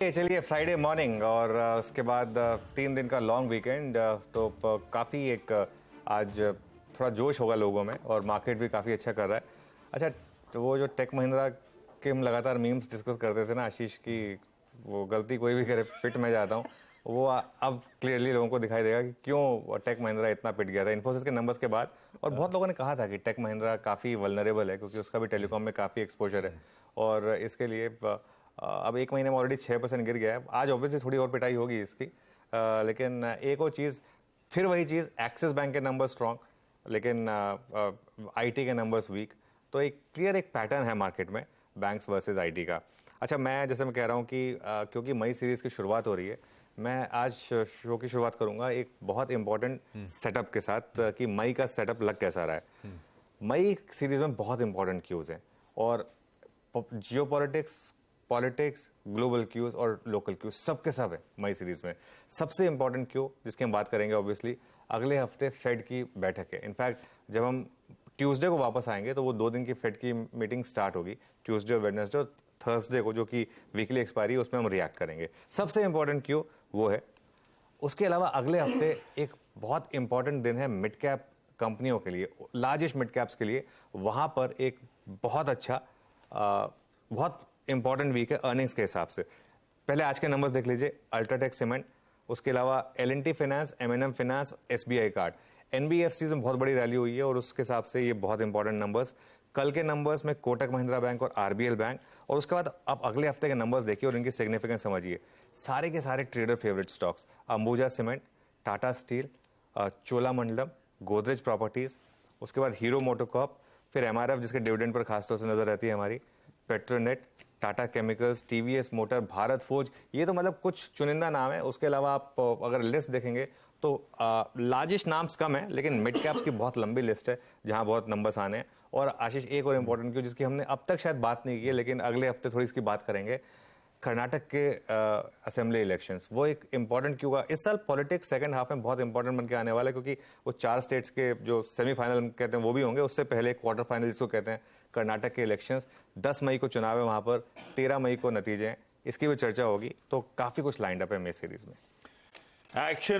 चलिए Friday morning और उसके बाद 3 दिन का लॉन्ग वीकेंड, तो काफ़ी एक आज थोड़ा जोश होगा लोगों में और मार्केट भी काफ़ी अच्छा कर रहा है। अच्छा, तो वो जो टेक महिंद्रा के हम लगातार मीम्स डिस्कस करते थे ना आशीष की, वो गलती कोई भी करे पिट में जाता हूँ, वो अब क्लियरली लोगों को दिखाई देगा कि क्यों टेक महिंद्रा इतना पिट गया था इन्फोसिस के नंबर्स के बाद। और बहुत लोगों ने कहा था कि टेक महिंद्रा काफ़ी वल्नरेबल है क्योंकि उसका भी टेलीकॉम में काफ़ी एक्सपोजर है और इसके लिए अब 1 महीने में ऑलरेडी 6% गिर गया है। आज ऑब्वियसली थोड़ी और पिटाई होगी इसकी, लेकिन एक और चीज़, फिर वही चीज़, एक्सिस बैंक के नंबर स्ट्रॉन्ग लेकिन आईटी के नंबर्स वीक। तो एक क्लियर एक पैटर्न है मार्केट में बैंक्स वर्सेस आईटी का। अच्छा, मैं कह रहा हूँ कि क्योंकि मई सीरीज़ की शुरुआत हो रही है, मैं आज शो की शुरुआत करूँगा एक बहुत इंपॉर्टेंट सेटअप के साथ कि मई का सेटअप लग कैसा रहा है। मई सीरीज़ में बहुत इंपॉर्टेंट क्यूज़ हैं और जियोपॉलिटिक्स, पॉलिटिक्स, ग्लोबल क्यूज और लोकल क्यूज सबके सब है मई सीरीज में। सबसे इंपॉर्टेंट क्यू जिसकी हम बात करेंगे ऑब्वियसली, अगले हफ्ते फेड की बैठक है। इनफैक्ट जब हम ट्यूसडे को वापस आएंगे तो वो 2 दिन की फेड की मीटिंग स्टार्ट होगी, ट्यूसडे और वेडनेसडे और थर्सडे को, जो कि वीकली एक्सपायरी है, उसमें हम रिएक्ट करेंगे। सबसे इंपॉर्टेंट क्यू वो है। उसके अलावा अगले हफ्ते एक बहुत इंपॉर्टेंट दिन है मिड कैप कंपनियों के लिए, लार्जेस्ट मिड कैप्स के लिए। वहां पर एक बहुत अच्छा बहुत इंपॉर्टेंट वीक है अर्निंग्स के हिसाब से। पहले आज के नंबर्स देख लीजिए। अल्ट्राटेक सीमेंट, उसके अलावा एल&टी फाइनेंस, एम&एम फाइनेंस, एसबीआई कार्ड, एनबीएफसी में बहुत बड़ी रैली हुई है और उसके हिसाब से ये बहुत इंपॉर्टेंट नंबर्स। कल के नंबर्स में कोटक महिंद्रा बैंक और आरबीएल बैंक, और उसके बाद आप अगले हफ्ते के नंबर्स देखिए और इनकी सिग्निफिकेंस समझिए। सारे के सारे trader favourite stocks, Ambuja cement, Tata steel, Cholamandalam, Godrej properties, उसके बाद हीरो मोटोकॉर्प, फिर एमआरएफ जिसके डिविडेंड पर खासतौर से नजर रहती है हमारी, Petronet, Tata chemicals, TVS motor, Bharat forge. ये तो मतलब कुछ चुनिंदा नाम है। उसके अलावा आप अगर लिस्ट देखेंगे तो लार्जेस्ट नाम्स कम है लेकिन मिड कैप्स की बहुत लंबी लिस्ट है जहां बहुत नंबर्स आने हैं। और आशीष, एक और इंपॉर्टेंट क्यों जिसकी हमने अब तक शायद बात नहीं की है लेकिन अगले हफ्ते थोड़ी इसकी बात करेंगे, कर्नाटक के असेंबली इलेक्शंस। वो एक इंपॉर्टेंट क्यों का इस साल पॉलिटिक्स सेकंड हाफ में बहुत इंपॉर्टेंट बन के आने वाला है क्योंकि वो 4 स्टेट्स के जो सेमीफाइनल कहते हैं वो भी होंगे, उससे पहले क्वार्टर फाइनल जिसको कहते हैं कर्नाटक के इलेक्शंस। 10 मई को चुनाव है वहां पर, 13 मई को नतीजे हैं, इसकी भी चर्चा होगी। तो काफी कुछ लाइंड अप है मे सीरीज में। एक्शन